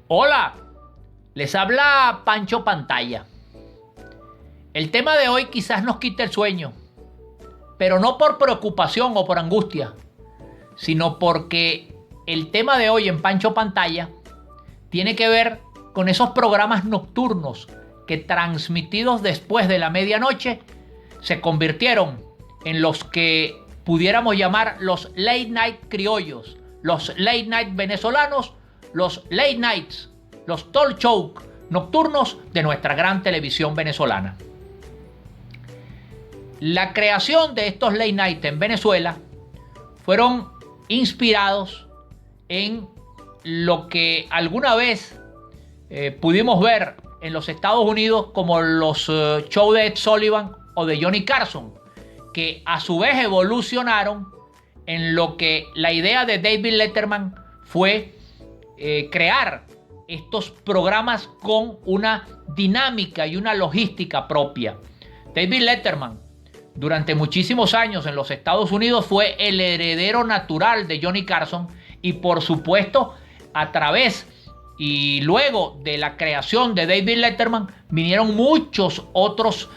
Hola, les habla Pancho Pantalla. El tema de hoy quizás nos quite el sueño, pero no por preocupación o por angustia, sino porque el tema de hoy en Pancho Pantalla tiene que ver con esos programas nocturnos que, transmitidos después de la medianoche, se convirtieron en los que pudiéramos llamar los late night criollos, los late night venezolanos, los late nights, los talk show nocturnos de nuestra gran televisión venezolana. La creación de estos late night en Venezuela fueron inspirados en lo que alguna vez pudimos ver en los Estados Unidos como los shows de Ed Sullivan o de Johnny Carson, que a su vez evolucionaron en lo que la idea de David Letterman fue crear estos programas con una dinámica y una logística propia. David Letterman durante muchísimos años en los Estados Unidos fue el heredero natural de Johnny Carson, y por supuesto a través y luego de la creación de David Letterman vinieron muchos otros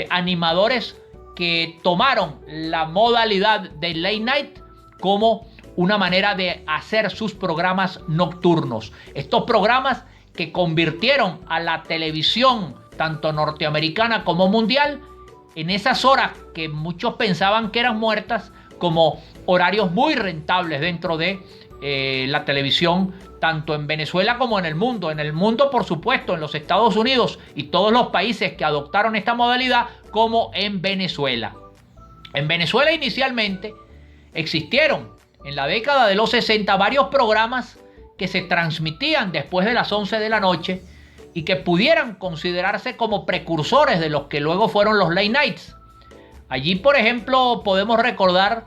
animadores que tomaron la modalidad de late night como una manera de hacer sus programas nocturnos. Estos programas que convirtieron a la televisión, tanto norteamericana como mundial, en esas horas que muchos pensaban que eran muertas, como horarios muy rentables dentro de la televisión, tanto en Venezuela como en el mundo. En el mundo, por supuesto, en los Estados Unidos y todos los países que adoptaron esta modalidad, como en Venezuela. En Venezuela inicialmente existieron en la década de los 60 varios programas que se transmitían después de las 11 de la noche y que pudieran considerarse como precursores de los que luego fueron los late nights. Allí, por ejemplo, podemos recordar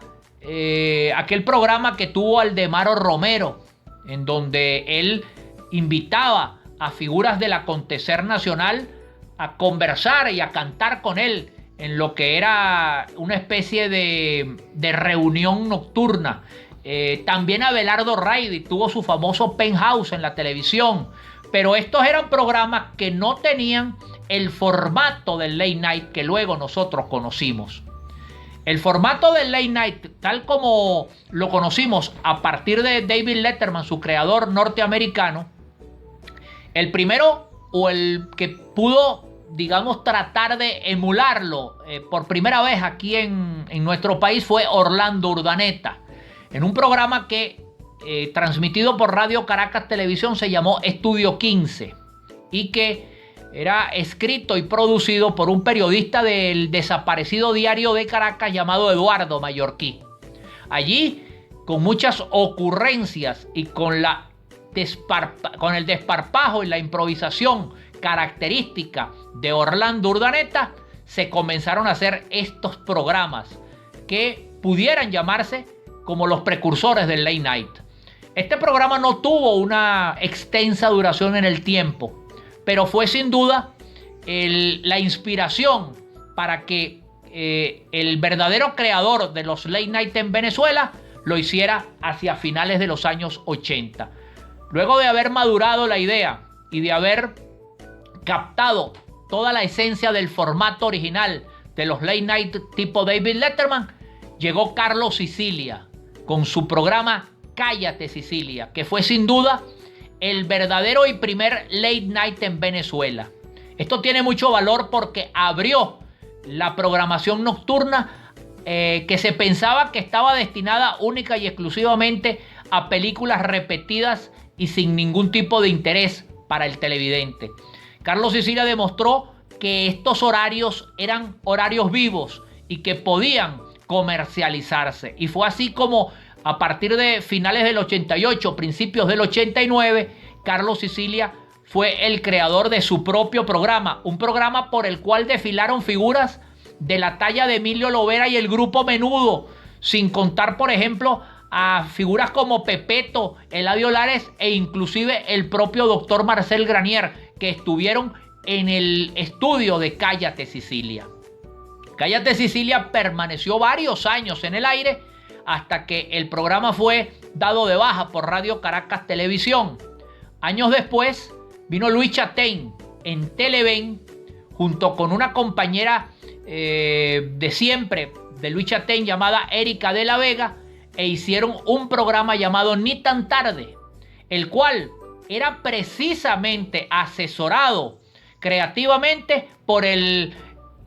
aquel programa que tuvo Aldemaro Romero, en donde él invitaba a figuras del acontecer nacional a conversar y a cantar con él en lo que era una especie de reunión nocturna. También Abelardo Raydi tuvo su famoso Penthouse en la televisión, pero estos eran programas que no tenían el formato del late night que luego nosotros conocimos. El formato del late night, tal como lo conocimos a partir de David Letterman, su creador norteamericano, el primero o el que pudo, digamos, tratar de emularlo por primera vez aquí en nuestro país fue Orlando Urdaneta, en un programa que transmitido por Radio Caracas Televisión se llamó Estudio 15 y que era escrito y producido por un periodista del desaparecido Diario de Caracas llamado Eduardo Mallorquí. Allí, con muchas ocurrencias y con el desparpajo y la improvisación característica de Orlando Urdaneta, se comenzaron a hacer estos programas que pudieran llamarse como los precursores del late night. Este programa no tuvo una extensa duración en el tiempo, pero fue sin duda la inspiración para que el verdadero creador de los late night en Venezuela lo hiciera hacia finales de los años 80. Luego de haber madurado la idea y de haber captado toda la esencia del formato original de los late night tipo David Letterman, llegó Carlos Sicilia con su programa Cállate Sicilia, que fue sin duda el verdadero y primer late night en Venezuela. Esto tiene mucho valor porque abrió la programación nocturna que se pensaba que estaba destinada única y exclusivamente a películas repetidas y sin ningún tipo de interés para el televidente. Carlos Sicilia demostró que estos horarios eran horarios vivos y que podían comercializarse. Y fue así como a partir de finales del 88, principios del 89, Carlos Sicilia fue el creador de su propio programa, un programa por el cual desfilaron figuras de la talla de Emilio Lovera y el Grupo Menudo, sin contar, por ejemplo, a figuras como Pepeto, Eladio Lares e inclusive el propio doctor Marcel Granier, que estuvieron en el estudio de Cállate Sicilia. Cállate Sicilia permaneció varios años en el aire hasta que el programa fue dado de baja por Radio Caracas Televisión. Años después vino Luis Chatein en Televen junto con una compañera de siempre de Luis Chatein llamada Erika de la Vega, e hicieron un programa llamado Ni tan tarde, el cual era precisamente asesorado creativamente por el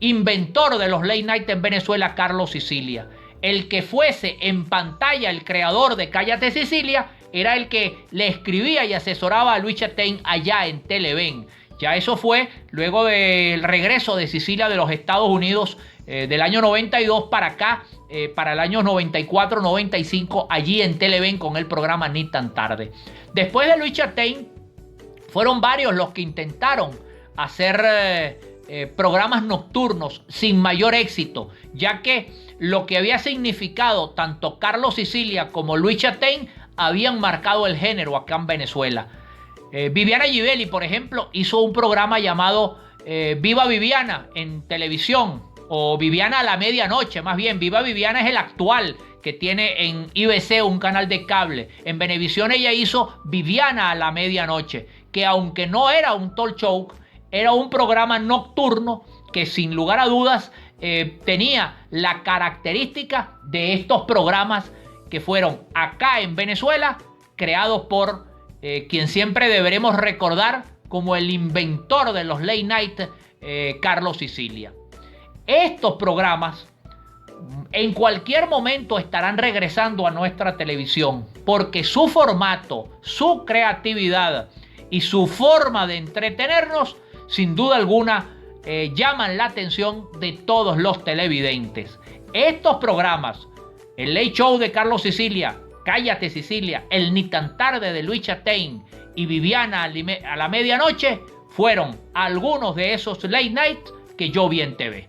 inventor de los late night en Venezuela, Carlos Sicilia. El que fuese en pantalla el creador de Cállate Sicilia era el que le escribía y asesoraba a Luis Chatein allá en Televen. Ya eso fue luego del regreso de Sicilia de los Estados Unidos del año 92 para acá, para el año 94-95, allí en Televen con el programa Ni tan tarde. Después de Luis Chatein, fueron varios los que intentaron hacer programas nocturnos sin mayor éxito, ya que lo que había significado tanto Carlos Sicilia como Luis Chatein habían marcado el género acá en Venezuela. Viviana Givelli, por ejemplo, hizo un programa llamado Viva Viviana en televisión, o Viviana a la medianoche, más bien. Viva Viviana es el actual que tiene en IBC, un canal de cable. En Venevisión ella hizo Viviana a la medianoche, que aunque no era un talk show, era un programa nocturno que sin lugar a dudas tenía la característica de estos programas que fueron acá en Venezuela creados por quien siempre deberemos recordar como el inventor de los late night, Carlos Sicilia. Estos programas en cualquier momento estarán regresando a nuestra televisión, porque su formato, su creatividad y su forma de entretenernos, sin duda alguna, llaman la atención de todos los televidentes. Estos programas, el Late Show de Carlos Sicilia, Cállate Sicilia, el Ni tan tarde de Luis Chatein y Viviana a la medianoche, fueron algunos de esos late night que yo vi en TV.